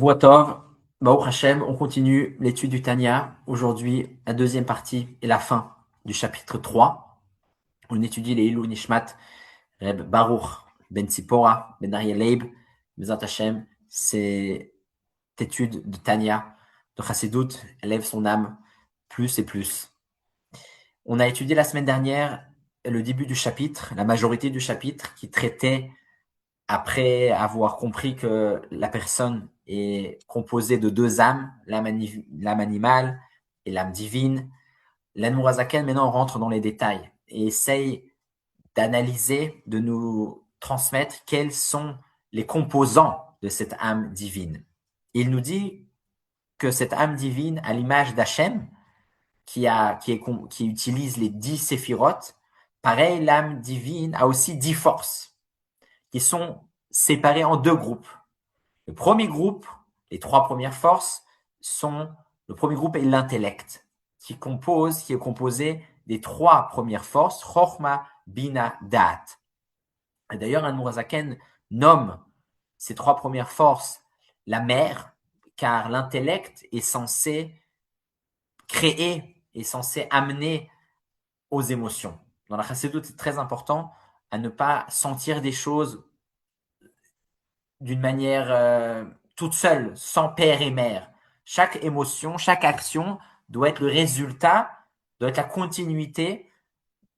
Tov, Baruch Hashem, on continue l'étude du Tanya. Aujourd'hui, la deuxième partie et la fin du chapitre 3. On étudie les Ilou Nishmat, Reb Baruch, Ben Tzipora, Ben Ariel Leib, Bezat Hashem. Cette étude de Tanya, de Chassidut, élève son âme plus et plus. On a étudié la semaine dernière le début du chapitre, la majorité du chapitre qui traitait, après avoir compris que la personne est composée de deux âmes, l'âme animale et l'âme divine, l'Anmourazaken maintenant rentre dans les détails et essaye d'analyser, de nous transmettre quels sont les composants de cette âme divine. Il nous dit que cette âme divine, à l'image d'Hachem, qui utilise les 10 séphirotes, pareil, l'âme divine a aussi 10 forces qui sont séparées en deux groupes. Le premier groupe, les trois premières forces, le premier groupe est l'intellect, qui est composé des trois premières forces, Chochma, Bina, Da'at. Et d'ailleurs, un Mourazaken nomme ces trois premières forces la mère, car l'intellect est censé créer, est censé amener aux émotions. Dans la Chassidut, c'est très important à ne pas sentir des choses d'une manière toute seule, sans père et mère. Chaque émotion, chaque action doit être le résultat, doit être la continuité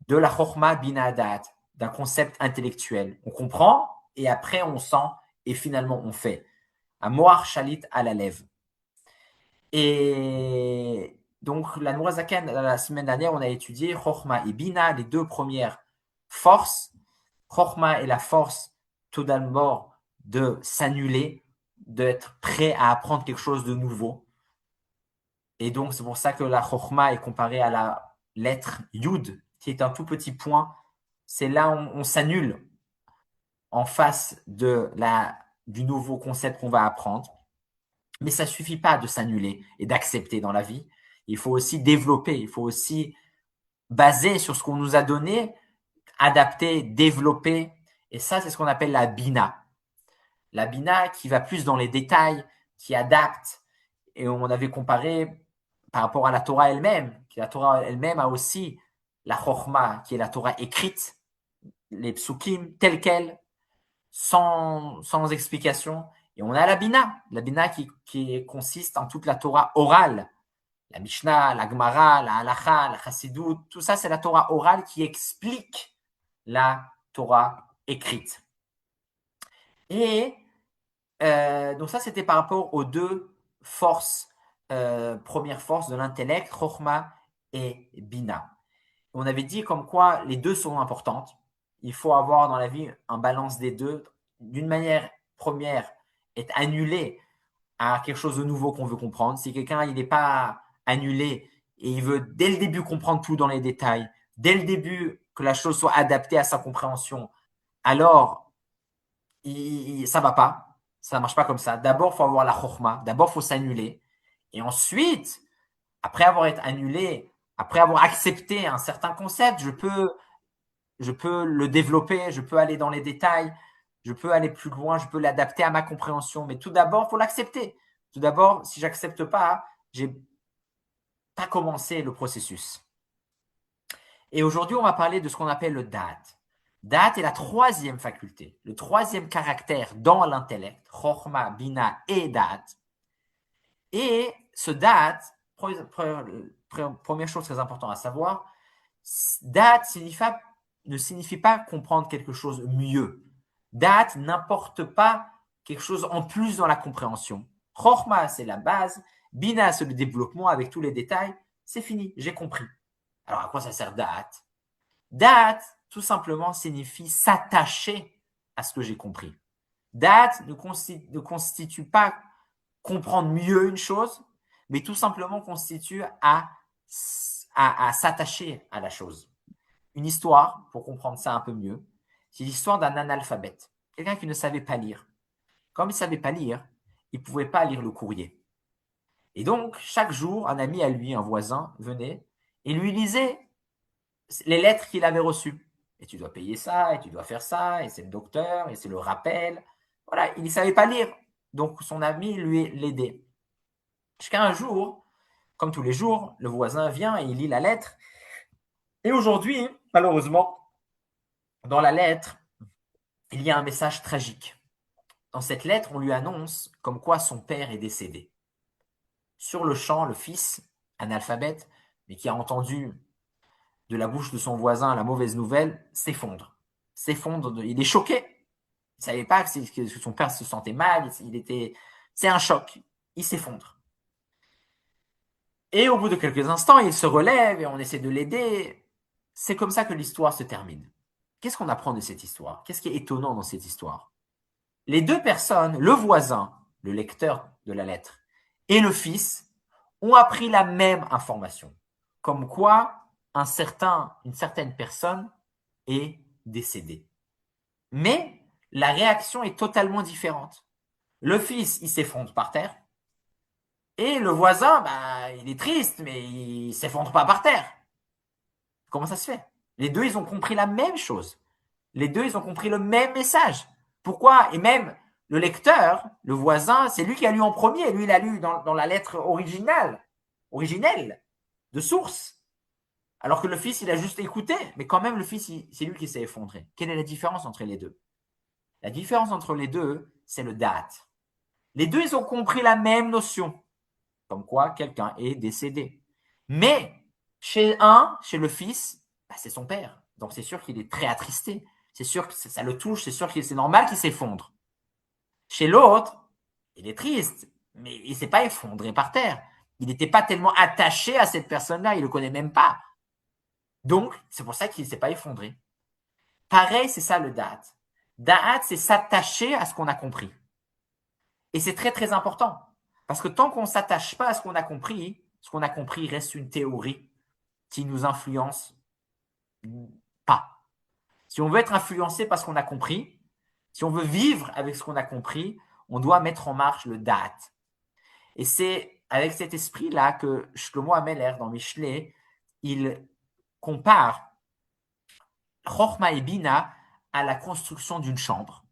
de la Chokhmah Bina Da'at, d'un concept intellectuel. On comprend et après on sent et finalement on fait. Un Moar Shalit à la lèvre. Et donc la Nourazakan, la semaine dernière, on a étudié Chokhmah et Bina, les deux premières forces. Chokhmah est la force tout d'abord de s'annuler, d'être prêt à apprendre quelque chose de nouveau. Et donc, c'est pour ça que la Chokhmah est comparée à la lettre Yud, qui est un tout petit point. C'est là où on s'annule en face du nouveau concept qu'on va apprendre. Mais ça ne suffit pas de s'annuler et d'accepter dans la vie. Il faut aussi développer, il faut aussi baser sur ce qu'on nous a donné, adapter, développer. Et ça, c'est ce qu'on appelle la bina. La bina qui va plus dans les détails, qui adapte. Et on avait comparé par rapport à la Torah elle-même, que la Torah elle-même a aussi la Chokhmah, qui est la Torah écrite, les psukim tels quels, sans explication. Et on a la Bina qui consiste en toute la Torah orale, la Mishnah, la Gemara, la Halacha, la Chassidut, tout ça c'est la Torah orale qui explique la Torah écrite. Et donc ça, c'était par rapport aux deux forces, premières forces de l'intellect, Chokhmah et Bina. On avait dit comme quoi les deux sont importantes. Il faut avoir dans la vie un balance des deux. D'une manière première, être annulé à quelque chose de nouveau qu'on veut comprendre. Si quelqu'un il n'est pas annulé et il veut dès le début comprendre tout dans les détails, dès le début que la chose soit adaptée à sa compréhension, alors ça va pas. Ça ne marche pas comme ça. D'abord, il faut avoir la chokhmah. D'abord, il faut s'annuler. Et ensuite, après avoir été annulé, après avoir accepté un certain concept, je peux le développer, je peux aller dans les détails, je peux aller plus loin, je peux l'adapter à ma compréhension. Mais tout d'abord, il faut l'accepter. Tout d'abord, si j'accepte pas, j'ai pas commencé le processus. Et aujourd'hui, on va parler de ce qu'on appelle le date. Date est la troisième faculté, le troisième caractère dans l'intellect, Chokhmah, Bina et date. Et ce date, première chose très importante à savoir, date ne signifie pas comprendre quelque chose mieux. Date n'importe pas quelque chose en plus dans la compréhension. Chokhmah, c'est la base. Bina, c'est le développement avec tous les détails. C'est fini, j'ai compris. Alors, à quoi ça sert date? Date, tout simplement, signifie s'attacher à ce que j'ai compris. Date ne constitue pas comprendre mieux une chose, mais tout simplement constitue à s'attacher à la chose. Une histoire, pour comprendre ça un peu mieux, c'est l'histoire d'un analphabète, quelqu'un qui ne savait pas lire. Comme il ne savait pas lire, il ne pouvait pas lire le courrier. Et donc, chaque jour, un ami à lui, un voisin, venait et lui lisait les lettres qu'il avait reçues. Et tu dois payer ça, et tu dois faire ça, et c'est le docteur, et c'est le rappel. Voilà, il ne savait pas lire. Donc, son ami lui l'aidait. Jusqu'à un jour, comme tous les jours, le voisin vient et il lit la lettre. Et aujourd'hui, malheureusement, dans la lettre, il y a un message tragique. Dans cette lettre, on lui annonce comme quoi son père est décédé. Sur le champ, le fils, analphabète, mais qui a entendu de la bouche de son voisin la mauvaise nouvelle, s'effondre. Il est choqué. Il ne savait pas que son père se sentait mal. C'est un choc. Il s'effondre. Et au bout de quelques instants, il se relève et on essaie de l'aider. C'est comme ça que l'histoire se termine. Qu'est-ce qu'on apprend de cette histoire? Qu'est-ce qui est étonnant dans cette histoire? Les deux personnes, le voisin, le lecteur de la lettre, et le fils, ont appris la même information. Comme quoi, une certaine personne est décédée. Mais la réaction est totalement différente. Le fils, il s'effondre par terre. Et le voisin, bah, il est triste, mais il s'effondre pas par terre. Comment ça se fait? Les deux, ils ont compris la même chose. Les deux, ils ont compris le même message. Pourquoi? Et même le lecteur, le voisin, c'est lui qui a lu en premier. Lui, il a lu dans la lettre originelle, de source. Alors que le fils, il a juste écouté. Mais quand même, le fils, c'est lui qui s'est effondré. Quelle est la différence entre les deux? La différence entre les deux, c'est le date. Les deux, ils ont compris la même notion. Comme quoi, quelqu'un est décédé. Mais chez le fils, bah, c'est son père. Donc c'est sûr qu'il est très attristé. C'est sûr que ça le touche, c'est sûr que c'est normal qu'il s'effondre. Chez l'autre, il est triste, mais il ne s'est pas effondré par terre. Il n'était pas tellement attaché à cette personne-là, il ne le connaît même pas. Donc, c'est pour ça qu'il ne s'est pas effondré. Pareil, c'est ça le da'at. Da'at, c'est s'attacher à ce qu'on a compris. Et c'est très, très important. Parce que tant qu'on ne s'attache pas à ce qu'on a compris reste une théorie qui nous influence pas. Si on veut être influencé par ce qu'on a compris, si on veut vivre avec ce qu'on a compris, on doit mettre en marche le da'at. Et c'est avec cet esprit-là que Shlomo Ameler, dans Mishlei, il compare Chochma et Bina à la construction d'une chambre,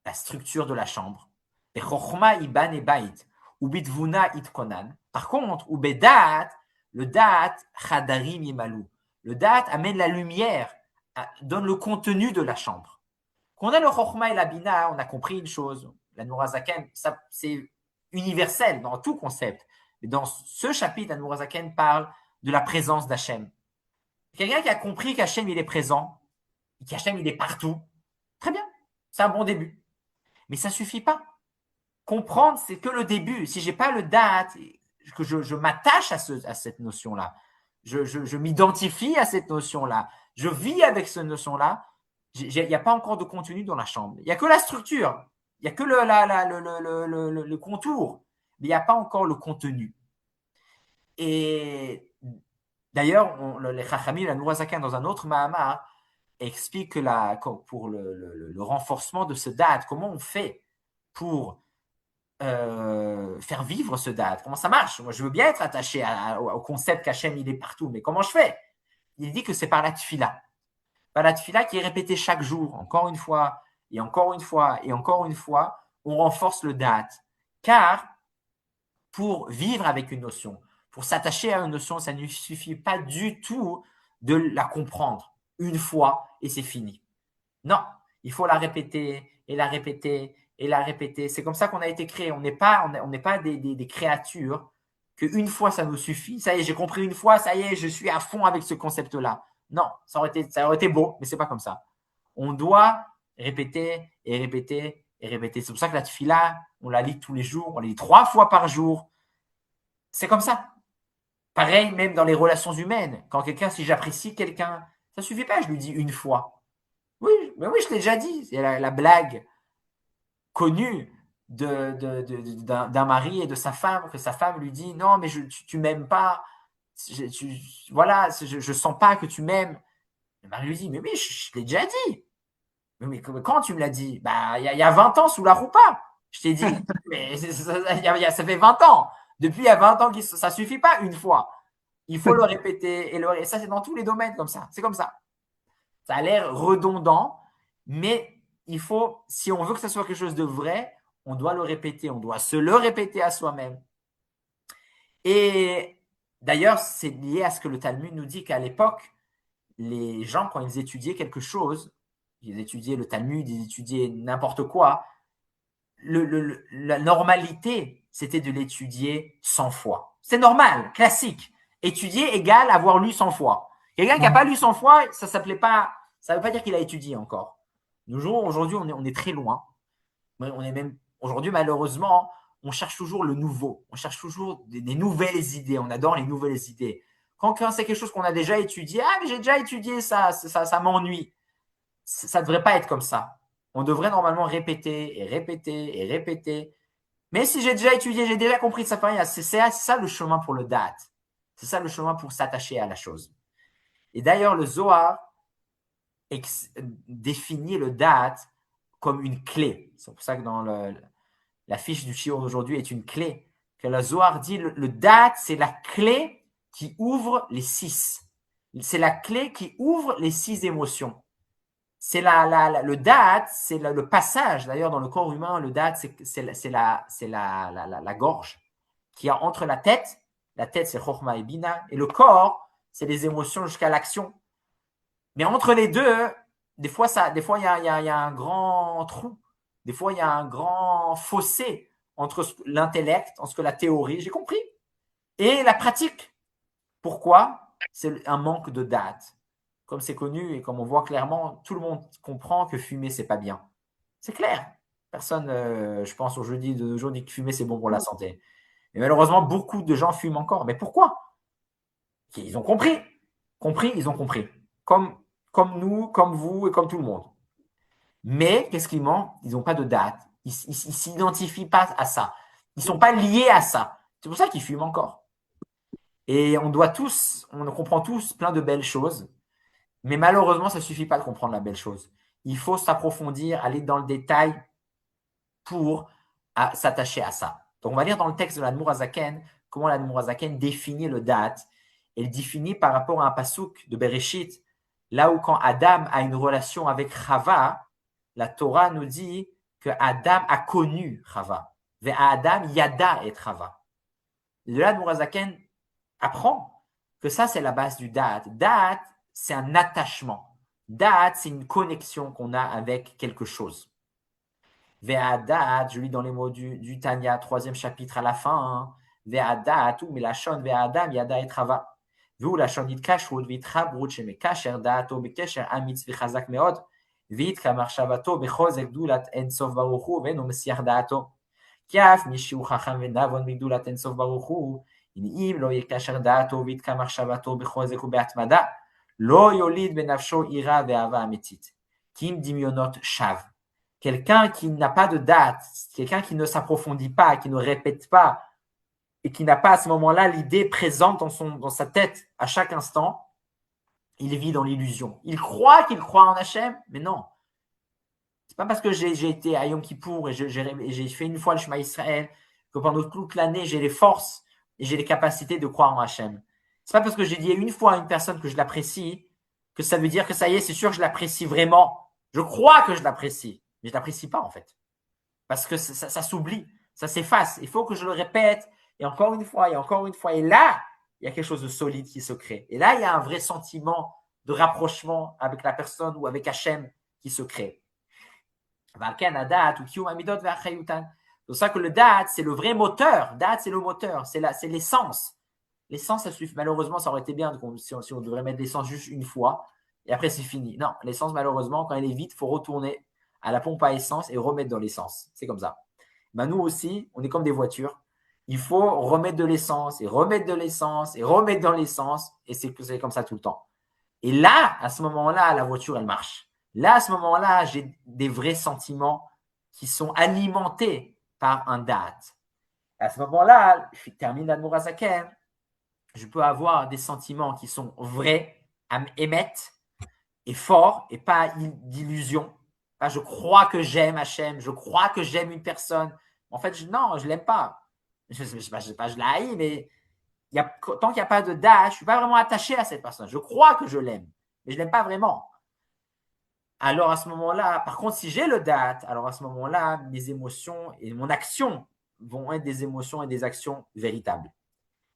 la structure de la chambre. Et Chochma iban et bait, ou bitvuna itkonan. Par contre, ou bedat, le dat chadarim yimalu. Le dat amène la lumière, donne le contenu de la chambre. Quand on a le Chochma et la Bina, on a compris une chose. La Nourazaken, c'est universel dans tout concept. Mais dans ce chapitre, la Nourazaken parle de la présence d'Hachem. Quelqu'un qui a compris qu'Hachem, il est présent, qu'Hachem, il est partout, très bien, c'est un bon début. Mais ça ne suffit pas. Comprendre, c'est que le début. Si je n'ai pas le date, que je m'attache à cette notion-là, je m'identifie à cette notion-là, je vis avec cette notion-là, il n'y a pas encore de contenu dans la chambre. Il n'y a que la structure, il n'y a que le contour, mais il n'y a pas encore le contenu. Et d'ailleurs, les Chachamim, la Nourazakan, dans un autre Mahamar, explique que pour le renforcement de ce date, comment on fait pour faire vivre ce date? Comment ça marche? Moi, je veux bien être attaché au concept qu'Hachem, il est partout, mais comment je fais? Il dit que c'est par la tfila. Par la tfila qui est répétée chaque jour, encore une fois, et encore une fois, et encore une fois, on renforce le date. Car pour vivre avec une notion, pour s'attacher à une notion, ça ne suffit pas du tout de la comprendre une fois et c'est fini. Non, il faut la répéter et la répéter et la répéter. C'est comme ça qu'on a été créé. On n'est pas des créatures qu'une fois ça nous suffit. Ça y est, j'ai compris une fois, ça y est, je suis à fond avec ce concept-là. Non, ça aurait été beau, mais c'est pas comme ça. On doit répéter et répéter et répéter. C'est pour ça que la tfila, on la lit tous les jours, on la lit 3 fois par jour. C'est comme ça. Pareil, même dans les relations humaines. Quand si j'apprécie quelqu'un, ça suffit pas, je lui dis une fois. Oui, mais oui, je l'ai déjà dit. C'est la blague connue d'un mari et de sa femme, que sa femme lui dit non, mais tu m'aimes pas. Voilà, je sens pas que tu m'aimes. Le mari lui dit mais oui, je l'ai déjà dit. Mais quand tu me l'as dit? Bah, il y a 20 ans sous la roupa. Je t'ai dit, mais ça fait 20 ans. Depuis, il y a 20 ans, ça suffit pas une fois. Il faut le répéter. Et ça, c'est dans tous les domaines comme ça. C'est comme ça. Ça a l'air redondant, mais il faut, si on veut que ça soit quelque chose de vrai, on doit le répéter, on doit se le répéter à soi-même. Et d'ailleurs, c'est lié à ce que le Talmud nous dit qu'à l'époque, les gens, quand ils étudiaient quelque chose, ils étudiaient le Talmud, ils étudiaient n'importe quoi, la normalité, c'était de l'étudier 100 fois. C'est normal, classique. Étudier égale avoir lu 100 fois. Quelqu'un qui n'a pas lu 100 fois, ça s'appelait pas, ça ne veut pas dire qu'il a étudié encore. Nous, aujourd'hui, on est très loin. On est même, aujourd'hui, malheureusement, on cherche toujours le nouveau. On cherche toujours des nouvelles idées. On adore les nouvelles idées. Quand c'est quelque chose qu'on a déjà étudié, ah, mais j'ai déjà étudié ça, ça m'ennuie. Ça ne devrait pas être comme ça. On devrait normalement répéter et répéter et répéter. Mais si j'ai déjà étudié, j'ai déjà compris que ça fait rien. C'est ça le chemin pour le date. C'est ça le chemin pour s'attacher à la chose. Et d'ailleurs, le Zohar définit le date comme une clé. C'est pour ça que dans la fiche du shiur d'aujourd'hui est une clé. Que le Zohar dit le date, c'est la clé qui ouvre les 6. C'est la clé qui ouvre les 6 émotions. C'est le date, c'est le passage. D'ailleurs, dans le corps humain, le date, c'est la gorge qui est entre la tête. La tête, c'est Chokhmah et Bina. Et le corps, c'est les émotions jusqu'à l'action. Mais entre les deux, des fois, il y a un grand trou. Des fois, il y a un grand fossé entre l'intellect, entre la théorie, j'ai compris, et la pratique. Pourquoi? C'est un manque de date. Comme c'est connu et comme on voit clairement, tout le monde comprend que fumer, c'est pas bien. C'est clair. Personne, je pense, aujourd'hui que fumer, c'est bon pour la santé. Mais malheureusement, beaucoup de gens fument encore. Mais pourquoi? Ils ont compris. Compris, ils ont compris. Comme nous, comme vous et comme tout le monde. Mais qu'est-ce qui manque? Ils n'ont pas de date. Ils ne s'identifient pas à ça. Ils ne sont pas liés à ça. C'est pour ça qu'ils fument encore. Et on comprend tous plein de belles choses. Mais malheureusement, ça ne suffit pas de comprendre la belle chose. Il faut s'approfondir, aller dans le détail pour s'attacher à ça. Donc, on va lire dans le texte de l'Admour Hazaken comment l'Admour Hazaken définit le date. Elle définit par rapport à un pasouk de Bereshit, là où quand Adam a une relation avec Chava, la Torah nous dit que Adam a connu Chava. Ve Adam yada et Chava. L'Admour Hazaken apprend que ça, c'est la base du date. Date, c'est un attachement. Date, c'est une connexion qu'on a avec quelque chose. Ve'adat, je lis dans les mots du Tanya, 3e chapitre à la fin. Hein. Ve'adat, ou milashon ve'adam yada et trava. Ve'u lashon yitkashrut v'yitchabrut shemekasher da'ato bekesher amitz v'chazak meod. V'yitka marshavato bechozek dulat ensof baruchu ve'no mesiach da'ato. Kiaf mishiu chacham ve'navon migdulat ensof baruchu. אם לא יקשר דעתו ויתקע מחשבתו בחוזק ובהתמדה, לא יוליד בנפשו יראה ואהבה אמיתית. כי אם דמיונות שווא. Quelqu'un qui n'a pas de date, quelqu'un qui ne s'approfondit pas, qui ne répète pas, et qui n'a pas à ce moment-là l'idée présente dans sa tête à chaque instant, il vit dans l'illusion. Il croit qu'il croit en Hachem, mais non. C'est pas parce que j'ai été à Yom Kippour et j'ai fait une fois le Shema Israël que pendant toute l'année j'ai les forces et j'ai les capacités de croire en Hachem. C'est pas parce que j'ai dit une fois à une personne que je l'apprécie que ça veut dire que ça y est, c'est sûr que je l'apprécie vraiment. Je crois que je l'apprécie, mais je l'apprécie pas en fait. Parce que ça s'oublie, ça s'efface. Il faut que je le répète et encore une fois et encore une fois. Et là, il y a quelque chose de solide qui se crée. Et là, il y a un vrai sentiment de rapprochement avec la personne ou avec Hachem qui se crée. C'est pour ça que le date, c'est le vrai moteur. Date, c'est le moteur, c'est l'essence. L'essence, ça suffit. Malheureusement, ça aurait été bien si on devrait mettre l'essence juste une fois et après c'est fini. Non, l'essence, malheureusement, quand elle est vide, il faut retourner à la pompe à essence et remettre dans l'essence. C'est comme ça. Ben, nous aussi, on est comme des voitures. Il faut remettre de l'essence et remettre de l'essence et remettre dans l'essence et c'est comme ça tout le temps. Et là, à ce moment-là, la voiture, elle marche. Là, à ce moment-là, j'ai des vrais sentiments qui sont alimentés par un date. À ce moment-là, je termine l'Admour Hazaken, je peux avoir des sentiments qui sont vrais, émettent, et forts, et pas d'illusion. Je crois que j'aime Hachem, je crois que j'aime une personne. En fait, non, je ne l'aime pas. Je la haïs, mais tant qu'il n'y a pas de date, je ne suis pas vraiment attaché à cette personne. Je crois que je l'aime, mais je ne l'aime pas vraiment. alors à ce moment-là, par contre, si j'ai le date, alors à ce moment-là, mes émotions et mon action vont être des émotions et des actions véritables.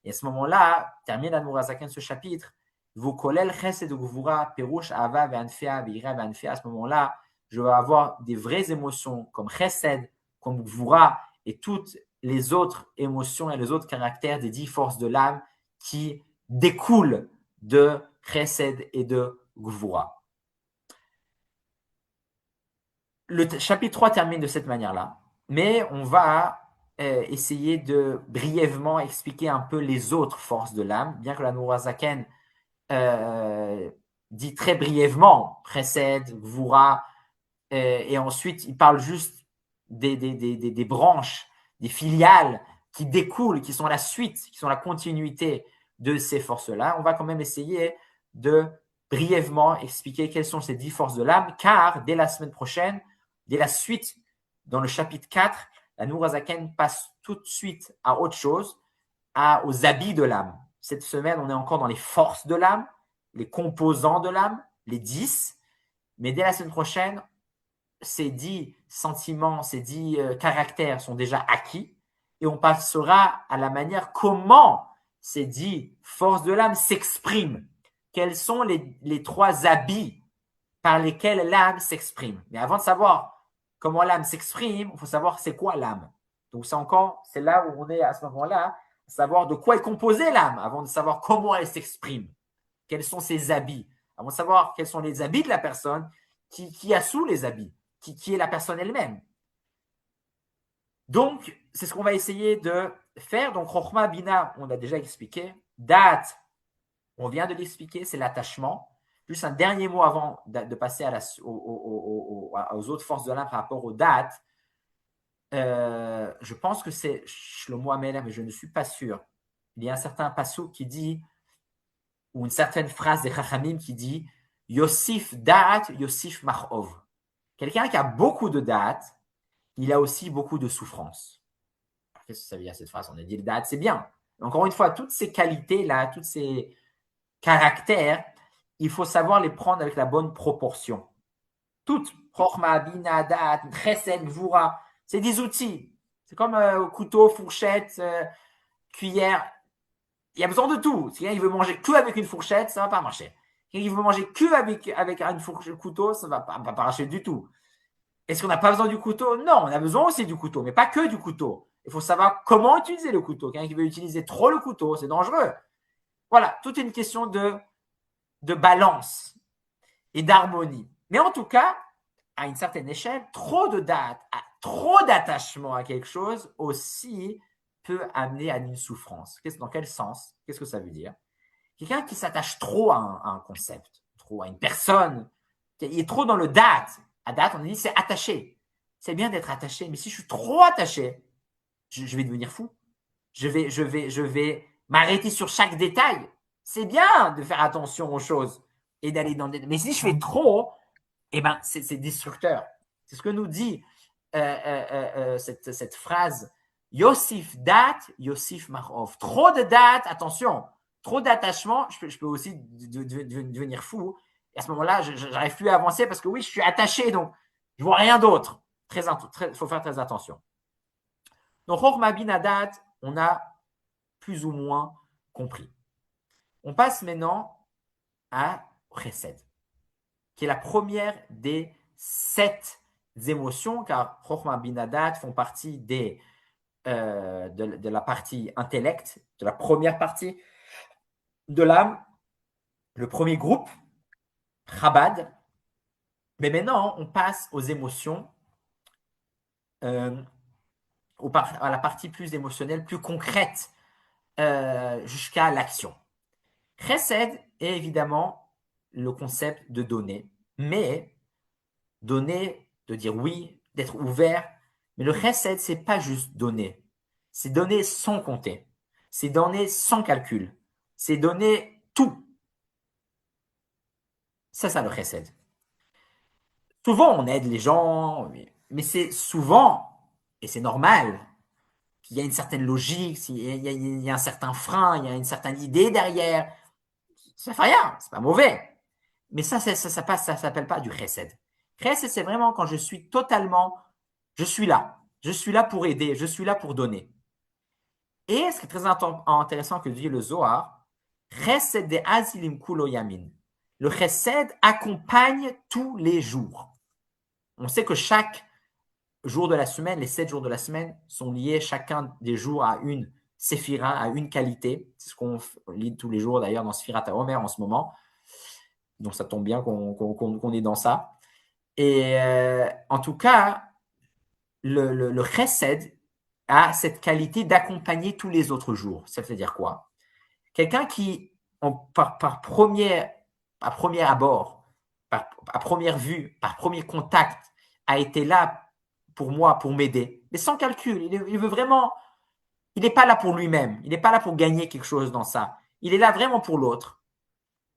Et à ce moment-là, termine l'Admorazaken ce chapitre, vous kolel chesed gvura perush ava ve'anfea ve'ira ve'anfea. À ce moment-là, je vais avoir des vraies émotions comme chesed, comme gvura et toutes les autres émotions et les autres caractères des 10 forces de l'âme qui découlent de chesed et de gvura. Le chapitre 3 termine de cette manière-là, mais on va essayer de brièvement expliquer un peu les autres forces de l'âme, bien que la Nourazaken dit très brièvement précède, Gvura, et ensuite il parle juste des branches, des filiales qui découlent, qui sont la suite, qui sont la continuité de ces forces-là. On va quand même essayer de brièvement expliquer quelles sont ces 10 forces de l'âme, car dès la semaine prochaine, dès la suite, dans le chapitre 4, la Nourazaken passe tout de suite à autre chose, aux habits de l'âme. Cette semaine, on est encore dans les forces de l'âme, les composants de l'âme, les 10. Mais dès la semaine prochaine, ces 10 sentiments, ces 10 caractères sont déjà acquis. Et on passera à la manière comment ces 10 forces de l'âme s'expriment. Quels sont les 3 habits par lesquels l'âme s'exprime. Mais avant de savoir comment l'âme s'exprime, il faut savoir c'est quoi l'âme. Donc c'est là où on est à ce moment-là, savoir de quoi est composée l'âme, avant de savoir comment elle s'exprime, quels sont ses habits, avant de savoir quels sont les habits de la personne, qui a sous les habits, qui est la personne elle-même. Donc, c'est ce qu'on va essayer de faire. Donc, Chokhma Bina, on a déjà expliqué. Date, on vient de l'expliquer, c'est l'attachement. Juste un dernier mot avant de passer aux autres forces de l'âme par rapport aux dates. Je pense que c'est Shlomo Ameler, mais je ne suis pas sûr. Il y a un certain passou qui dit, ou une certaine phrase des Chachamim qui dit Yosif Da'at, Yosif Machov. Quelqu'un qui a beaucoup de dates, il a aussi beaucoup de souffrance. Qu'est-ce que ça veut dire cette phrase? On a dit le Da'at, c'est bien. Encore une fois, toutes ces qualités-là, toutes ces caractères, il faut savoir les prendre avec la bonne proportion. Toutes, Chokhma, Bina, Da'at, Chesed, Gvura, c'est des outils. C'est comme couteau, fourchette, cuillère. Il y a besoin de tout. Si quelqu'un veut manger que avec une fourchette, ça ne va pas marcher. Si quelqu'un veut manger que avec une fourchette, couteau, ça ne va pas marcher du tout. Est-ce qu'on n'a pas besoin du couteau? Non, on a besoin aussi du couteau, mais pas que du couteau. Il faut savoir comment utiliser le couteau. Quelqu'un qui veut utiliser trop le couteau, c'est dangereux. Voilà, tout est une question de balance et d'harmonie. Mais en tout cas, à une certaine échelle, trop d'attachement à quelque chose aussi peut amener à une souffrance. Dans quel sens? Qu'est-ce que ça veut dire? Quelqu'un qui s'attache trop à un concept, trop à une personne, il est trop dans le date. À date, on dit c'est attaché. C'est bien d'être attaché, mais si je suis trop attaché, je vais devenir fou. Je vais m'arrêter sur chaque détail. C'est bien de faire attention aux choses et d'aller dans des. Mais si je fais trop, eh ben, c'est destructeur. C'est ce que nous dit cette phrase. Yosif dat, Yosif Marov. Trop de dates, attention, trop d'attachement, je peux aussi devenir fou. Et à ce moment-là, je n'arrive plus à avancer parce que oui, je suis attaché, donc je vois rien d'autre. Il faut faire très attention. Donc, Chorma Binadat, on a plus ou moins compris. On passe maintenant à Chesed, qui est la première des 7 émotions, car Chokhmah Binadat font partie de la partie intellect, de la première partie de l'âme, le premier groupe, Chabad. Mais maintenant, on passe aux émotions, euh, à la partie plus émotionnelle, plus concrète, jusqu'à l'action. Chesed est évidemment le concept de donner, mais donner, de dire oui, d'être ouvert. Mais le chesed, c'est pas juste donner. C'est donner sans compter. C'est donner sans calcul. C'est donner tout. C'est ça le chesed. Souvent, on aide les gens, mais c'est souvent, et c'est normal, qu'il y a une certaine logique, il y a un certain frein, il y a une certaine idée derrière. Ça fait rien, c'est pas mauvais. Mais ça s'appelle pas du chesed. Chesed, c'est vraiment quand je suis totalement, je suis là. Je suis là pour aider, je suis là pour donner. Et ce qui est très intéressant que dit le Zohar, Chesed de Azilim Kulo Yamin. Le Chesed accompagne tous les jours. On sait que chaque jour de la semaine, les 7 jours de la semaine, sont liés chacun des jours à une séphira, à une qualité. C'est ce qu'on lit tous les jours d'ailleurs dans Sphirat HaOmer en ce moment. Donc ça tombe bien qu'on est dans ça. Et en tout cas, le chesed a cette qualité d'accompagner tous les autres jours. Ça veut dire quoi? Quelqu'un qui, par premier abord, à première vue, par premier contact, a été là pour moi, pour m'aider, mais sans calcul. Il veut vraiment, il n'est pas là pour lui-même. Il n'est pas là pour gagner quelque chose dans ça. Il est là vraiment pour l'autre.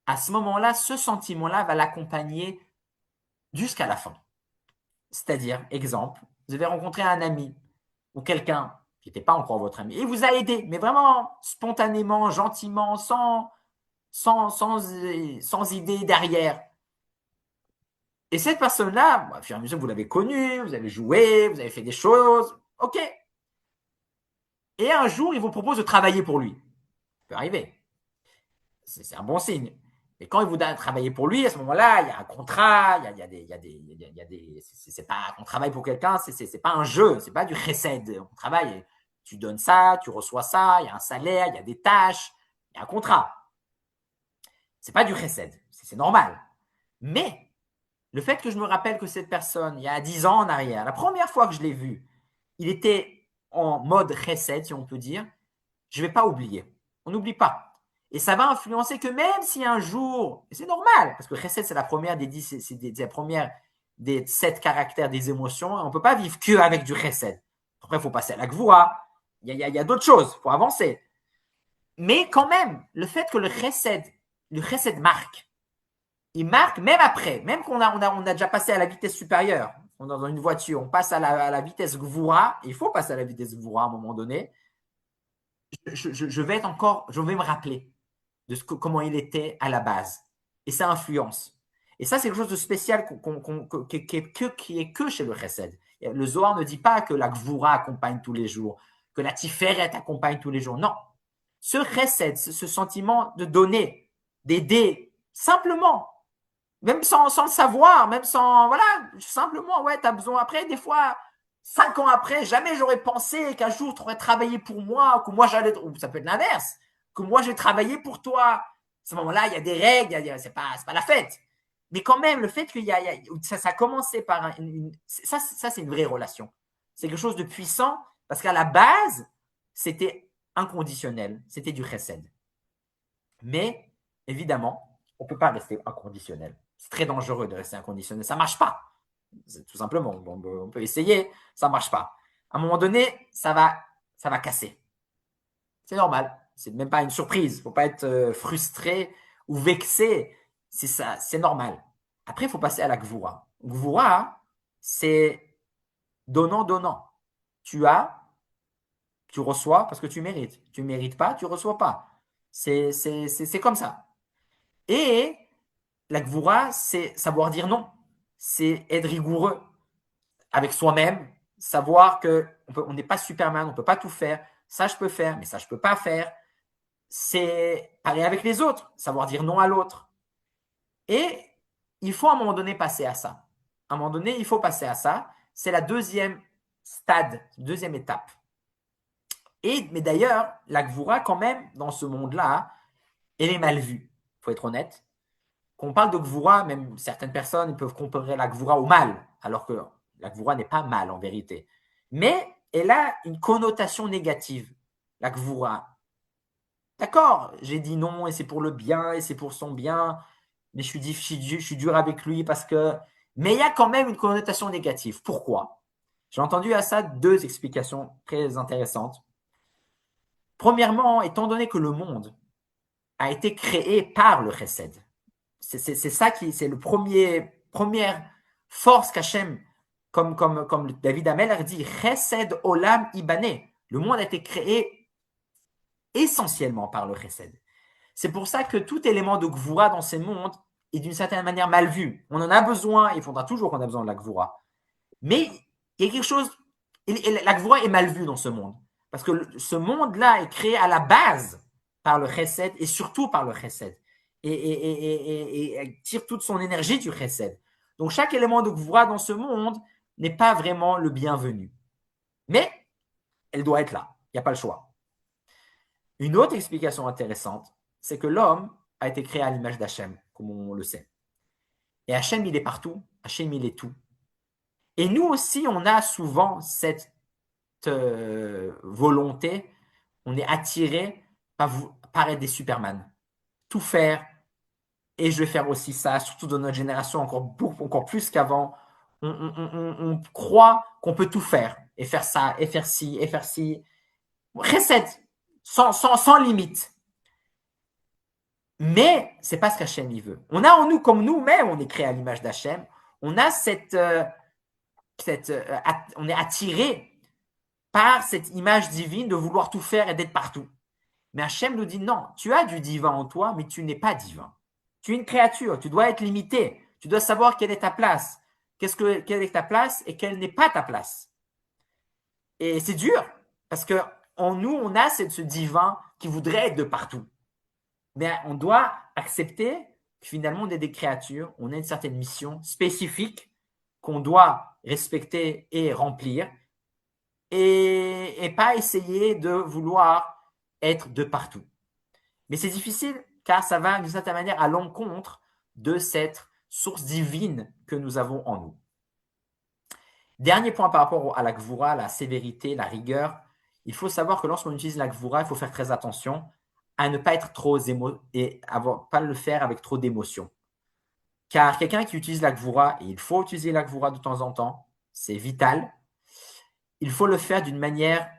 À ce moment-là, ce sentiment-là va l'accompagner jusqu'à la fin. C'est-à-dire, exemple, vous avez rencontré un ami ou quelqu'un qui n'était pas encore votre ami et il vous a aidé, mais vraiment spontanément, gentiment, sans idée derrière. Et cette personne-là, au fur et à mesure que vous l'avez connue, vous avez joué, vous avez fait des choses, ok. Et un jour, il vous propose de travailler pour lui. Ça peut arriver. C'est un bon signe. Et quand il vous donne travailler pour lui, à ce moment-là, il y a un contrat, c'est pas, on travaille pour quelqu'un, c'est pas un jeu, c'est pas du chesed. On travaille, tu donnes ça, tu reçois ça, il y a un salaire, il y a des tâches, il y a un contrat. C'est pas du chesed, c'est normal. Mais le fait que je me rappelle que cette personne, il y a 10 ans en arrière, la première fois que je l'ai vu, il était en mode chesed, si on peut dire, je ne vais pas oublier. On n'oublie pas. Et ça va influencer que même si un jour, et c'est normal, parce que chesed, c'est la première des 10, c'est la première des 7 caractères des émotions, on ne peut pas vivre que avec du chesed. Après, il faut passer à la gvoura, il y a d'autres choses, il faut avancer. Mais quand même, le fait que le chesed marque, il marque même après, même qu'on a déjà passé à la vitesse supérieure, on est dans une voiture, on passe à la vitesse gvoura, il faut passer à la vitesse gvoura à un moment donné, je vais me rappeler de comment il était à la base. Et ça influence. Et ça, c'est quelque chose de spécial qui est que chez le chesed. Le Zohar ne dit pas que la gvoura accompagne tous les jours, que la tiferet accompagne tous les jours. Non. Ce chesed, ce sentiment de donner, d'aider, simplement, même sans le savoir, même sans, voilà, simplement, ouais, tu as besoin. Après, des fois, 5 ans après, jamais j'aurais pensé qu'un jour tu aurais travaillé pour moi, que moi j'allais, ou ça peut être l'inverse, que moi j'ai travaillé pour toi. À ce moment-là, il y a des règles, c'est pas la fête. Mais quand même, le fait qu'il y a, ça a commencé par ça c'est une vraie relation. C'est quelque chose de puissant parce qu'à la base, c'était inconditionnel, c'était du chesed. Mais évidemment, on ne peut pas rester inconditionnel. C'est très dangereux de rester inconditionnel. Ça ne marche pas. Tout simplement. On peut essayer, ça ne marche pas. À un moment donné, ça va casser. C'est normal. C'est même pas une surprise. Il ne faut pas être frustré ou vexé. C'est ça, c'est normal. Après, il faut passer à la gvoura. Gvoura, c'est donnant. Tu as, tu reçois parce que tu mérites. Tu ne mérites pas, tu ne reçois pas. C'est comme ça. Et la gvoura, c'est savoir dire non. C'est être rigoureux avec soi-même, savoir que on n'est pas Superman, on ne peut pas tout faire. Ça, je peux faire, mais ça, je ne peux pas faire. C'est pareil avec les autres, savoir dire non à l'autre. Et il faut à un moment donné passer à ça. À un moment donné, il faut passer à ça. C'est la deuxième stade, deuxième étape. Mais d'ailleurs, la gvoura, quand même, dans ce monde-là, elle est mal vue. Il faut être honnête. Quand on parle de Gvoura, même certaines personnes peuvent comparer la Gvoura au mal, alors que la Gvoura n'est pas mal en vérité. Mais elle a une connotation négative, la Gvoura. D'accord, j'ai dit non et c'est pour le bien et c'est pour son bien, mais je suis dur avec lui parce que. Mais il y a quand même une connotation négative. Pourquoi? J'ai entendu à ça 2 explications très intéressantes. Premièrement, étant donné que le monde a été créé par le chesed, c'est ça c'est le première force qu'Hachem, comme David Ameller dit, Chesed Olam Ibané. Le monde a été créé essentiellement par le Chesed. C'est pour ça que tout élément de Gvoura dans ces mondes est d'une certaine manière mal vu. On en a besoin, il faudra toujours qu'on a besoin de la Gvura. Mais il y a quelque chose, et la Gvura est mal vue dans ce monde. Parce que ce monde-là est créé à la base par le Chesed et surtout par le Chesed. Et tire toute son énergie du Chesed. Donc chaque élément de Gvura dans ce monde n'est pas vraiment le bienvenu. Mais elle doit être là. Il n'y a pas le choix. Une autre explication intéressante, c'est que l'homme a été créé à l'image d'Hachem, comme on le sait. Et Hachem, il est partout. Hachem, il est tout. Et nous aussi, on a souvent cette volonté, on est attiré par être des Superman. Tout faire, et je vais faire aussi ça, surtout dans notre génération, encore plus qu'avant. On croit qu'on peut tout faire, et faire ça, et faire ci, et faire ci. Recette, sans limite. Mais c'est pas ce qu'Hachem il veut. On a en nous, comme nous-mêmes, on est créé à l'image d'Hachem, on a on est attiré par cette image divine de vouloir tout faire et d'être partout. Mais Hachem nous dit non, tu as du divin en toi, mais tu n'es pas divin. Tu es une créature, tu dois être limité, tu dois savoir quelle est ta place, quelle est ta place et quelle n'est pas ta place. Et c'est dur, parce que en nous, on a ce divin qui voudrait être de partout. Mais on doit accepter que finalement, on est des créatures, on a une certaine mission spécifique qu'on doit respecter et remplir, et pas essayer de vouloir être de partout. Mais c'est difficile car ça va d'une certaine manière à l'encontre de cette source divine que nous avons en nous. Dernier point par rapport à la Gvura, la sévérité, la rigueur, il faut savoir que lorsqu'on utilise la Gvura, il faut faire très attention à ne pas être trop pas le faire avec trop d'émotion. Car quelqu'un qui utilise la Gvura, et il faut utiliser la Gvura de temps en temps, c'est vital, il faut le faire d'une manière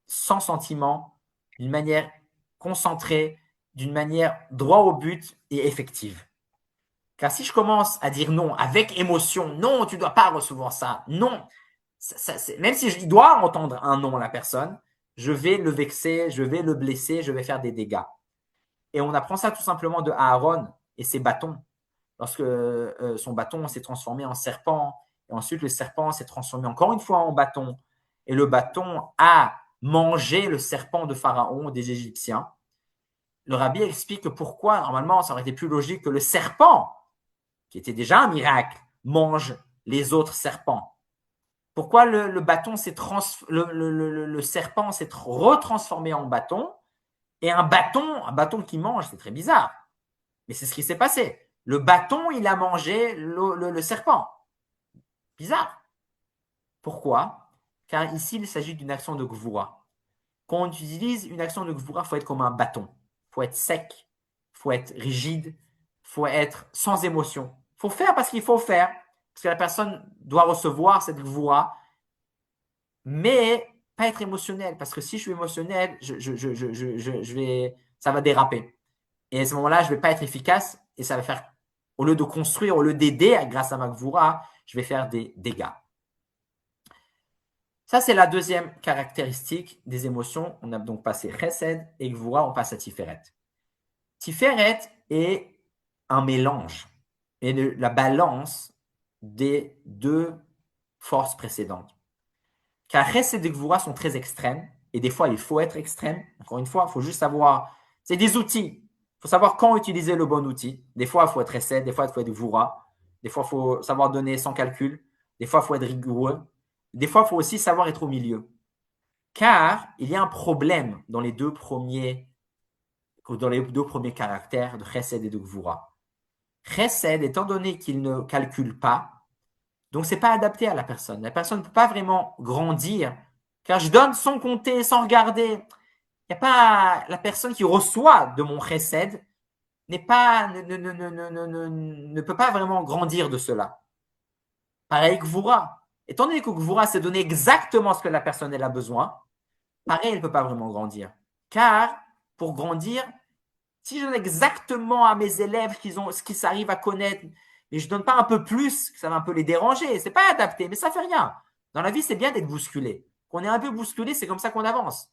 sans sentiment, d'une manière concentrée, d'une manière droit au but et effective. Car si je commence à dire non avec émotion, non, tu ne dois pas recevoir ça, non, même si je dois entendre un non à la personne, je vais le vexer, je vais le blesser, je vais faire des dégâts. Et on apprend ça tout simplement de Aaron et ses bâtons. Lorsque son bâton s'est transformé en serpent, et ensuite le serpent s'est transformé encore une fois en bâton, et le bâton a mangé le serpent de Pharaon, des Égyptiens. Le rabbi explique pourquoi, normalement, ça aurait été plus logique que le serpent, qui était déjà un miracle, mange les autres serpents. Pourquoi le bâton le serpent s'est retransformé en bâton, et un bâton qui mange, c'est très bizarre. Mais c'est ce qui s'est passé. Le bâton, il a mangé le serpent. Bizarre. Pourquoi? Car ici, il s'agit d'une action de Gvura. Quand on utilise une action de Gvura, il faut être comme un bâton. Il faut être sec, il faut être rigide, il faut être sans émotion. Il faut faire parce qu'il faut faire, parce que la personne doit recevoir cette Gvura, mais pas être émotionnel, parce que si je suis émotionnel, ça va déraper. Et à ce moment-là, je ne vais pas être efficace et ça va faire, au lieu de construire, au lieu d'aider grâce à ma Gvura, je vais faire des dégâts. Ça, c'est la deuxième caractéristique des émotions. On a donc passé Chesed et Gvura, on passe à Tiferet. Tiferet est un mélange et la balance des deux forces précédentes. Car Chesed et Gvura sont très extrêmes et des fois, il faut être extrême. Encore une fois, il faut juste savoir, c'est des outils. Il faut savoir quand utiliser le bon outil. Des fois, il faut être Chesed, des fois, il faut être Gvura. Des fois, il faut savoir donner sans calcul. Des fois, il faut être rigoureux. Des fois, il faut aussi savoir être au milieu. Car il y a un problème dans les deux premiers caractères de Chesed et de Gvura. Chesed, étant donné qu'il ne calcule pas, donc c'est pas adapté à la personne. La personne ne peut pas vraiment grandir, car je donne sans compter, sans regarder. Il n'y a pas la personne qui reçoit de mon Chesed ne peut pas vraiment grandir de cela. Pareil Gvura. Étant donné que Gvura s'est donné exactement ce que la personne a besoin, pareil, elle ne peut pas vraiment grandir. Car pour grandir, si je donne exactement à mes élèves ce qu'ils arrivent à connaître, mais je ne donne pas un peu plus, ça va un peu les déranger. C'est pas adapté, mais ça fait rien. Dans la vie, c'est bien d'être bousculé. Qu'on est un peu bousculé, c'est comme ça qu'on avance.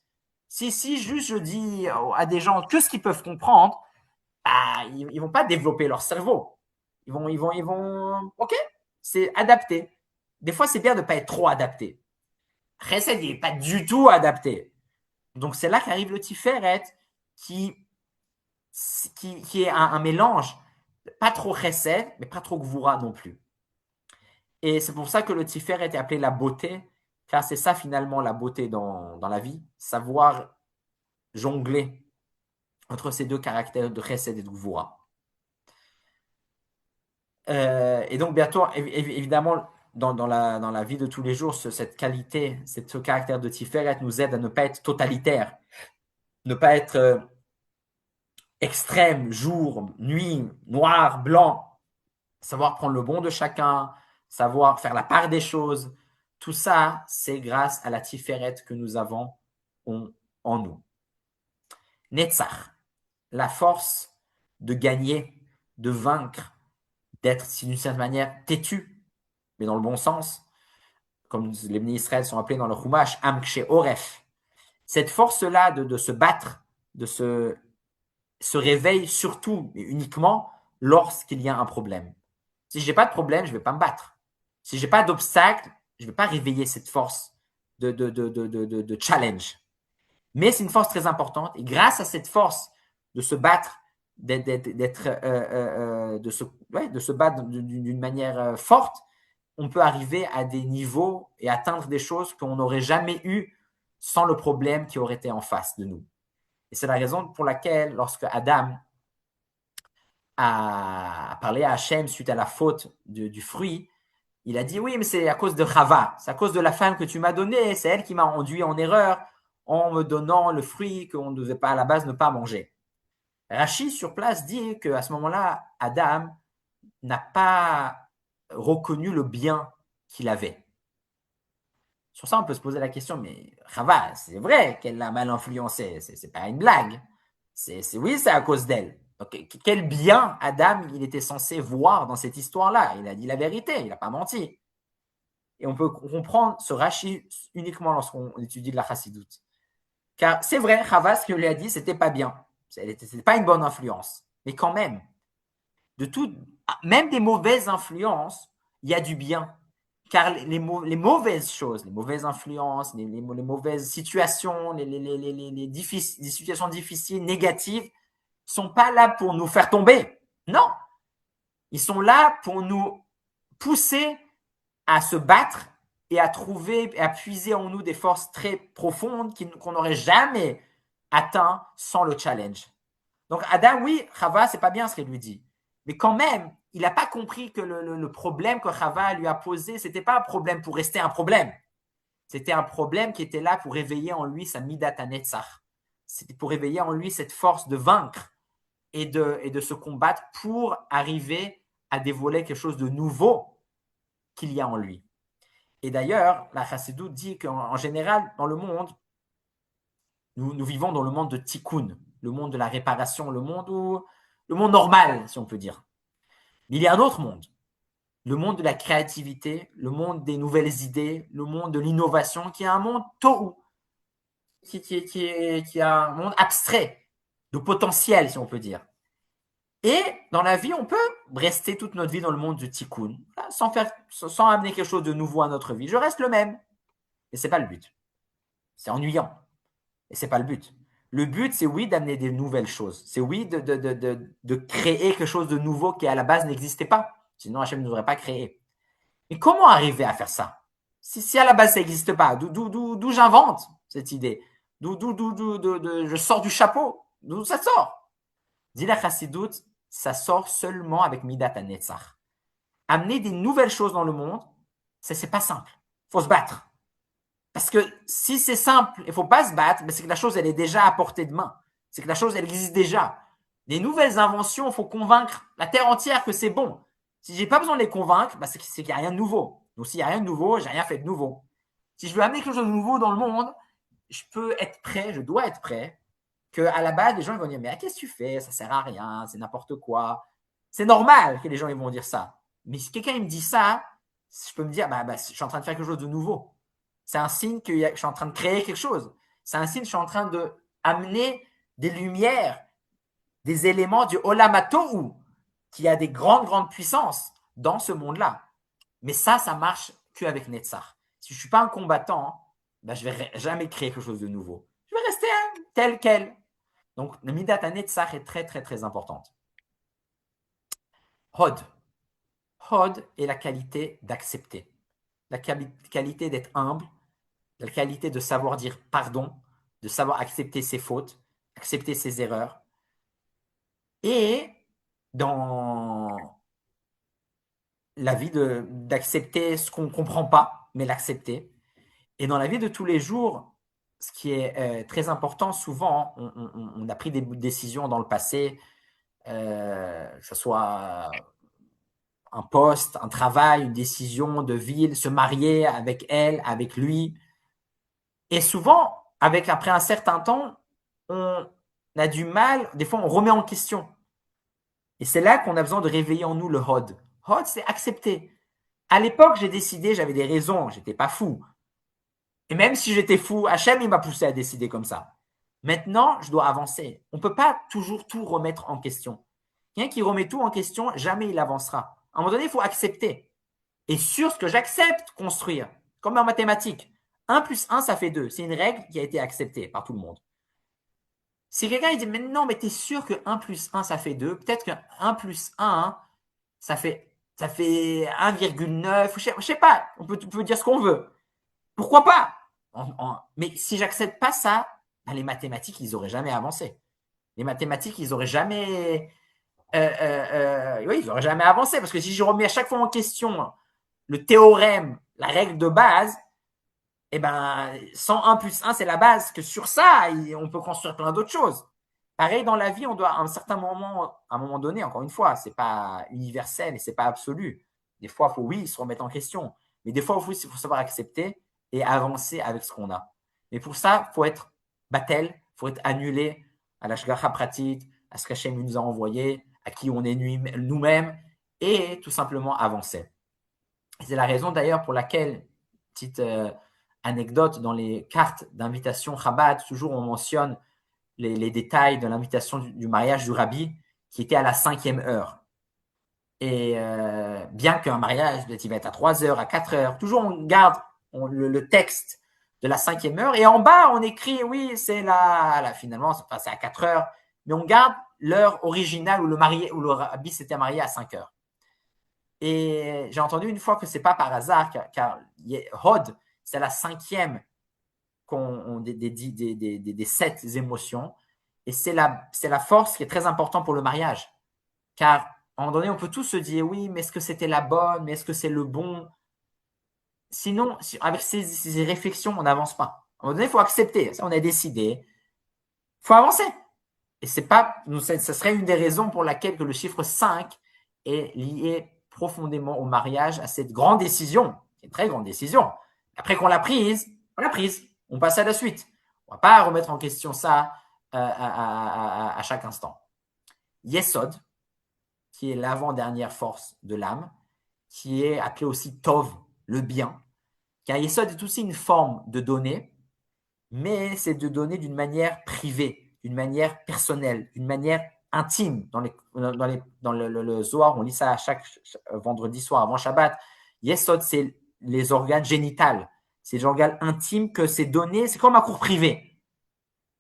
Si juste je dis à des gens que ce qu'ils peuvent comprendre, ah, ils ne vont pas développer leur cerveau. OK, c'est adapté. Des fois, c'est bien de ne pas être trop adapté. Chesed, il n'est pas du tout adapté. Donc, c'est là qu'arrive le Tiferet qui, qui est un mélange, pas trop Chesed, mais pas trop Gvura non plus. Et c'est pour ça que le Tiferet est appelé la beauté, car c'est ça finalement la beauté dans la vie, savoir jongler entre ces deux caractères de Chesed et de Gvura. Et donc, bientôt, évidemment, dans la vie de tous les jours, cette qualité, ce caractère de Tiferet nous aide à ne pas être totalitaire, ne pas être extrême, jour, nuit, noir, blanc, savoir prendre le bon de chacun, savoir faire la part des choses. Tout ça, c'est grâce à la Tiferet que nous avons en nous. Netzach, la force de gagner, de vaincre, d'être d'une certaine manière têtu, mais dans le bon sens, comme les Bnei Israël sont appelés dans le Chumash, Amkshe Oref. Cette force-là de se battre, de se réveille surtout et uniquement lorsqu'il y a un problème. Si je n'ai pas de problème, je ne vais pas me battre. Si je n'ai pas d'obstacle, je ne vais pas réveiller cette force de challenge. Mais c'est une force très importante. Et grâce à cette force de se battre, de se battre d'une manière forte, on peut arriver à des niveaux et atteindre des choses qu'on n'aurait jamais eues sans le problème qui aurait été en face de nous. Et c'est la raison pour laquelle, lorsque Adam a parlé à Hachem suite à la faute du fruit, il a dit oui, mais c'est à cause de Chava, c'est à cause de la femme que tu m'as donnée, c'est elle qui m'a induit en erreur en me donnant le fruit qu'on ne devait pas à la base ne pas manger. Rachid sur place dit qu'à ce moment-là, Adam n'a pas reconnu le bien qu'il avait. Sur ça, on peut se poser la question, mais Chava, c'est vrai qu'elle l'a mal influencé, c'est pas une blague. Oui, c'est à cause d'elle. Donc, quel bien Adam il était censé voir dans cette histoire-là? Il a dit la vérité, il n'a pas menti. Et on peut comprendre ce Rashi uniquement lorsqu'on étudie de la Chassidoute. Car c'est vrai, Chava, ce qu'il lui a dit, c'était pas bien. C'était pas une bonne influence. Mais quand même, de tout, même des mauvaises influences, il y a du bien. Car les mauvaises choses, les mauvaises influences, les mauvaises situations, les situations difficiles, négatives, sont pas là pour nous faire tomber. Non. Ils sont là pour nous pousser à se battre et à trouver, à puiser en nous des forces très profondes qu'on n'aurait jamais atteint sans le challenge. Donc Adam, oui, Chava, c'est pas bien ce qu'il lui dit. Mais quand même, il n'a pas compris que le problème que Chava lui a posé, c'était pas un problème pour rester un problème. C'était un problème qui était là pour réveiller en lui sa midat hanetzach. C'était pour réveiller en lui cette force de vaincre et de se combattre pour arriver à dévoiler quelque chose de nouveau qu'il y a en lui. Et d'ailleurs, la Chassidoute dit qu'en général, dans le monde, nous vivons dans le monde de tikkun, le monde de la réparation, le monde normal, si on peut dire. Mais il y a un autre monde, le monde de la créativité, le monde des nouvelles idées, le monde de l'innovation, qui est un monde tohu, qui est un monde abstrait, de potentiel, si on peut dire. Et dans la vie, on peut rester toute notre vie dans le monde du tikkun, sans amener quelque chose de nouveau à notre vie. Je reste le même. Et ce n'est pas le but. C'est ennuyant. Et ce n'est pas le but. Le but, c'est oui d'amener des nouvelles choses. C'est oui de créer quelque chose de nouveau qui à la base n'existait pas. Sinon, Hachem ne devrait pas créer. Mais comment arriver à faire ça? Si à la base ça n'existe pas, d'où j'invente cette idée? Je sors du chapeau? D'où ça sort? Dit la Chassidoute, ça sort seulement avec Midat HaNetzach. Amener des nouvelles choses dans le monde, c'est pas simple. Il faut se battre. Parce que si c'est simple, il ne faut pas se battre, mais c'est que la chose, elle est déjà à portée de main. C'est que la chose, elle existe déjà. Les nouvelles inventions, il faut convaincre la terre entière que c'est bon. Si je n'ai pas besoin de les convaincre, bah c'est qu'il n'y a rien de nouveau. Donc s'il n'y a rien de nouveau, je n'ai rien fait de nouveau. Si je veux amener quelque chose de nouveau dans le monde, je peux être prêt, je dois être prêt, qu'à la base, les gens ils vont dire, mais qu'est-ce que tu fais? Ça ne sert à rien, c'est n'importe quoi. C'est normal que les gens ils vont dire ça. Mais si quelqu'un il me dit ça, je peux me dire, je suis en train de faire quelque chose de nouveau. C'est un signe que je suis en train de créer quelque chose. C'est un signe que je suis en train d'amener des lumières des éléments du Olamatou, qui a des grandes puissances dans ce monde-là. Mais ça marche qu'avec Netzach. Si je ne suis pas un combattant, ben je ne vais jamais créer quelque chose de nouveau. Je vais rester tel quel. Donc, la Midat Netzach est très importante. Hod. Hod est la qualité d'accepter, la qualité d'être humble, la qualité de savoir dire pardon, de savoir accepter ses fautes, accepter ses erreurs. Et dans la vie d'accepter ce qu'on ne comprend pas, mais l'accepter. Et dans la vie de tous les jours, ce qui est très important, souvent, on a pris des décisions dans le passé, que ce soit un poste, un travail, une décision de ville, se marier avec elle, avec lui. Et souvent, après un certain temps, on a du mal, des fois on remet en question. Et c'est là qu'on a besoin de réveiller en nous le Hod. Hod, c'est accepter. À l'époque, j'ai décidé, j'avais des raisons, j'étais pas fou. Et même si j'étais fou, Hachem, il m'a poussé à décider comme ça. Maintenant, je dois avancer. On ne peut pas toujours tout remettre en question. Quelqu'un qui remet tout en question, jamais il avancera. À un moment donné, il faut accepter. Et sur ce que j'accepte, construire. Comme en mathématiques. 1 plus 1, ça fait 2. C'est une règle qui a été acceptée par tout le monde. Si quelqu'un il dit, mais non, mais t'es sûr que 1 plus 1, ça fait 2, peut-être que 1 plus 1, ça fait 1,9, je sais pas, on peut dire ce qu'on veut. Pourquoi pas? Mais si j'accepte pas ça, ben les mathématiques, ils auraient jamais avancé. Les mathématiques, ils auraient jamais, oui, ils auraient jamais avancé parce que si je remets à chaque fois en question le théorème, la règle de base, eh ben, 101 plus 1, c'est la base, que sur ça, on peut construire plein d'autres choses. Pareil, dans la vie, on doit, à un certain moment, à un moment donné, encore une fois, c'est pas universel et c'est pas absolu. Des fois, il faut, oui, se remettre en question. Mais des fois, il faut savoir accepter et avancer avec ce qu'on a. Mais pour ça, il faut être battel, il faut être annulé à la shgacha pratique, à ce qu'Hachem nous a envoyé, à qui on est nous-mêmes, et tout simplement avancer. C'est la raison d'ailleurs pour laquelle, petite anecdote, dans les cartes d'invitation Chabad, toujours on mentionne les détails de l'invitation du mariage du rabbi qui était à la 5e heure. Et bien qu'un mariage il va être à 3 heures, à 4 heures, toujours on garde le texte de la 5e heure et en bas on écrit oui c'est finalement c'est à 4 heures, mais on garde l'heure originale où le rabbi s'était marié à 5 heures. Et j'ai entendu une fois que c'est pas par hasard, car Hod, c'est la 5e des 7 émotions. Et c'est la force qui est très importante pour le mariage. Car à un moment donné, on peut tous se dire oui, mais est-ce que c'était la bonne, mais est-ce que c'est le bon? Sinon, avec ces réflexions, on n'avance pas. À un moment donné, il faut accepter. Ça, on a décidé. Il faut avancer. Et c'est pas, ça serait une des raisons pour laquelle que le chiffre 5 est lié profondément au mariage, à cette grande décision, une très grande décision. Après qu'on l'a prise, on l'a prise, on passe à la suite. On ne va pas remettre en question ça à chaque instant. Yesod, qui est l'avant-dernière force de l'âme, qui est appelé aussi Tov, le bien. Car Yesod est aussi une forme de donner, mais c'est de donner d'une manière privée, d'une manière personnelle, d'une manière intime. Dans le Zohar, on lit ça chaque vendredi soir avant Shabbat. Yesod, c'est les organes génitales. C'est les organes intimes que c'est donné. C'est comme un cours privé.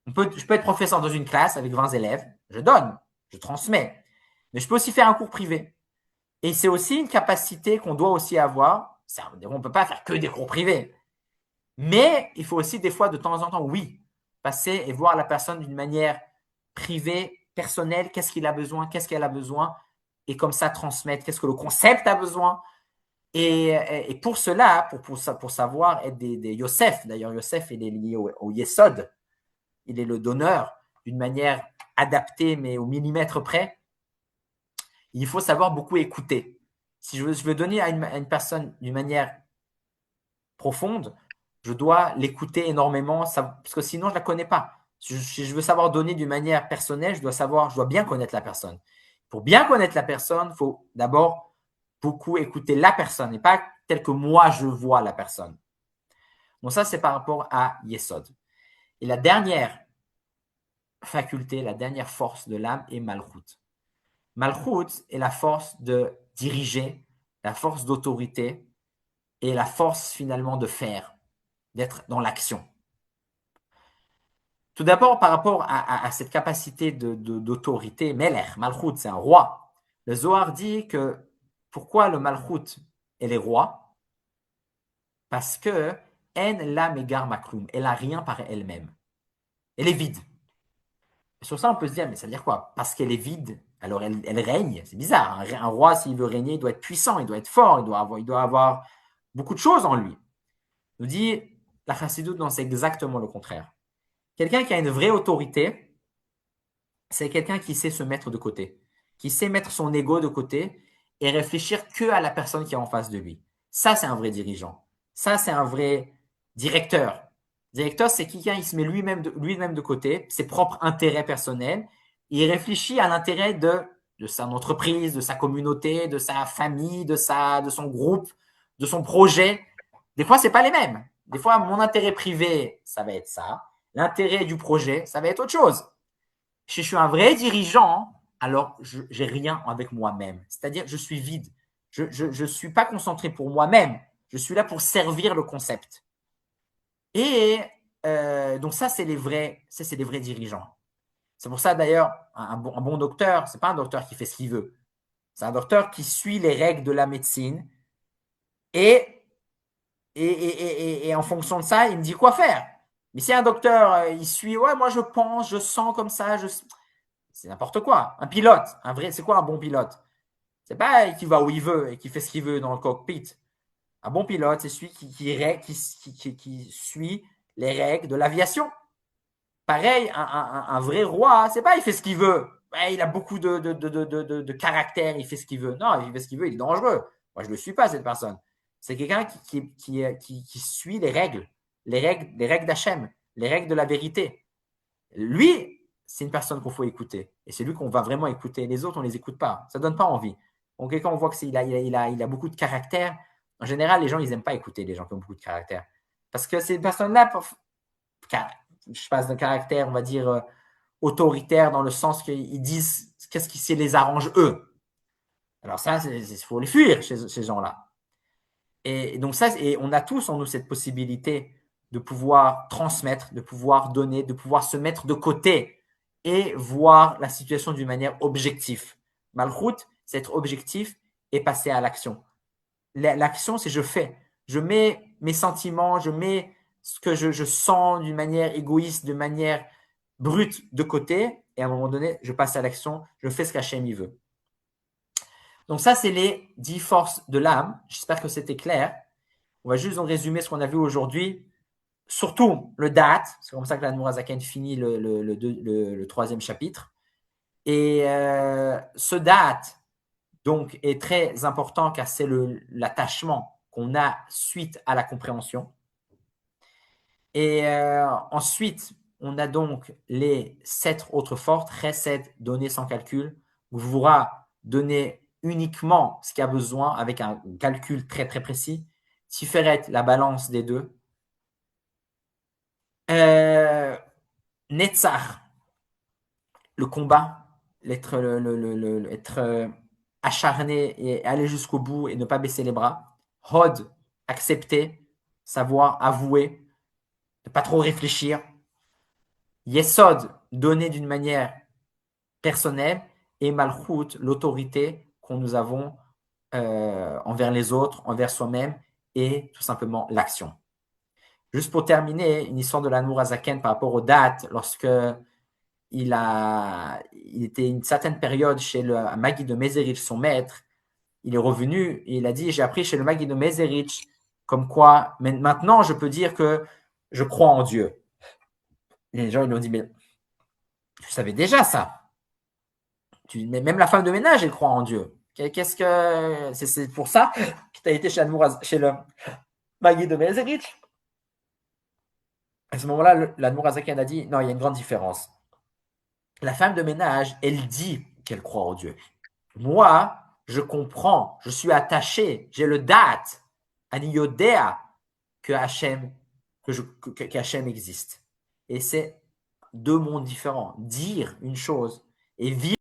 Je peux être professeur dans une classe avec 20 élèves. Je donne, je transmets. Mais je peux aussi faire un cours privé. Et c'est aussi une capacité qu'on doit aussi avoir. On ne peut pas faire que des cours privés. Mais il faut aussi des fois, de temps en temps, oui, passer et voir la personne d'une manière privée, personnelle, qu'est-ce qu'il a besoin, qu'est-ce qu'elle a besoin, et comme ça transmettre, qu'est-ce que le concept a besoin. Et pour cela, pour savoir être des Yosef, d'ailleurs Yosef, il est lié au Yesod, il est le donneur d'une manière adaptée, mais au millimètre près, il faut savoir beaucoup écouter. Si je veux donner à une personne d'une manière profonde, je dois l'écouter énormément, parce que sinon je ne la connais pas. Si je veux savoir donner d'une manière personnelle, je dois bien connaître la personne. Pour bien connaître la personne, il faut d'abord beaucoup écouter la personne et pas tel que moi je vois la personne. Donc ça, c'est par rapport à Yesod. Et la dernière faculté, la dernière force de l'âme est Malchut. Malchut est la force de diriger, la force d'autorité et la force finalement de faire, d'être dans l'action. Tout d'abord, par rapport à cette capacité d'autorité, Melech, Malchut, c'est un roi. Le Zohar dit que pourquoi le Malchut elle est roi? Parce que En la megar makloum, elle n'a rien par elle-même. Elle est vide. Et sur ça, on peut se dire, mais ça veut dire quoi? Parce qu'elle est vide, alors elle règne. C'est bizarre. Un roi, s'il veut régner, il doit être puissant, il doit être fort, il doit avoir beaucoup de choses en lui. Nous dit la Chassidoute, non, c'est exactement le contraire. Quelqu'un qui a une vraie autorité, c'est quelqu'un qui sait se mettre de côté, qui sait mettre son ego de côté et réfléchir que à la personne qui est en face de lui. Ça, c'est un vrai dirigeant. Ça, c'est un vrai directeur. Directeur, c'est quelqu'un qui se met lui-même de côté, ses propres intérêts personnels. Il réfléchit à l'intérêt de son entreprise, de sa communauté, de sa famille, de son groupe, de son projet. Des fois, c'est pas les mêmes. Des fois, mon intérêt privé, ça va être ça. L'intérêt du projet, ça va être autre chose. Si je suis un vrai dirigeant, alors je n'ai rien avec moi-même. C'est-à-dire, je suis vide. Je suis pas concentré pour moi-même. Je suis là pour servir le concept. Et donc ça, c'est les vrais dirigeants. C'est pour ça d'ailleurs, un bon docteur, c'est pas un docteur qui fait ce qu'il veut. C'est un docteur qui suit les règles de la médecine et, et en fonction de ça, il me dit quoi faire. Mais si un docteur, il suit, ouais, moi je pense, je sens comme ça, c'est n'importe quoi. Un pilote, c'est quoi un bon pilote? C'est pas qui va où il veut et qui fait ce qu'il veut dans le cockpit. Un bon pilote, c'est celui qui suit les règles de l'aviation. Pareil, un vrai roi, c'est pas il fait ce qu'il veut. Ouais, il a beaucoup de caractère, il fait ce qu'il veut. Non, il fait ce qu'il veut, il est dangereux. Moi, je ne le suis pas, cette personne. C'est quelqu'un qui suit les règles d'Hachem, les règles de la vérité. Lui, c'est une personne qu'il faut écouter. Et c'est lui qu'on va vraiment écouter. Les autres, on ne les écoute pas. Ça ne donne pas envie. Donc, quand on voit qu'il a beaucoup de caractère, en général, les gens, ils n'aiment pas écouter les gens qui ont beaucoup de caractère. Parce que ces personnes-là, je passe d'un caractère, on va dire, autoritaire dans le sens qu'ils disent qu'est-ce qui les arrange eux. Alors ça, il faut les fuir, ces gens-là. Et donc ça, et on a tous en nous cette possibilité de pouvoir transmettre, de pouvoir donner, de pouvoir se mettre de côté et voir la situation d'une manière objective. Malchut, c'est être objectif et passer à l'action. L'action, c'est je fais. Je mets mes sentiments, je mets ce que je sens d'une manière égoïste, d'une manière brute de côté, et à un moment donné, je passe à l'action, je fais ce qu'Hachem y veut. Donc ça, c'est les 10 forces de l'âme. J'espère que c'était clair. On va juste en résumer ce qu'on a vu aujourd'hui. Surtout le date, c'est comme ça que l'Admour Azaken finit le troisième chapitre. Et ce date, donc, est très important car c'est l'attachement qu'on a suite à la compréhension. Et ensuite, on a donc les 7 autres forces, Chesed, donner sans calcul, Gvura, donner uniquement ce qu'il y a besoin avec un calcul très très précis, Tiferet, la balance des deux, Netzach, le combat, être acharné et aller jusqu'au bout et ne pas baisser les bras. Hod, accepter, savoir, avouer, ne pas trop réfléchir. Yesod, donner d'une manière personnelle. Et Malchut, l'autorité qu'on nous avons envers les autres, envers soi-même et tout simplement l'action. Juste pour terminer, une histoire de l'Anmour Azaken par rapport aux dates, lorsque il était une certaine période chez le Magui de Mezerich, son maître, il est revenu et il a dit, j'ai appris chez le Magui de Mezerich, comme quoi, maintenant je peux dire que je crois en Dieu. Et les gens, ils lui ont dit, mais tu savais déjà ça. Mais même la femme de ménage, elle croit en Dieu. Qu'est-ce que c'est pour ça que tu as été chez le Magui de Mezerich? À ce moment-là, l'Admour Azaken a dit, non, il y a une grande différence. La femme de ménage, elle dit qu'elle croit en Dieu. Moi, je comprends, je suis attaché, j'ai le date, aniyodea, que Hachem, que Hachem existe. Et c'est deux mondes différents. Dire une chose et vivre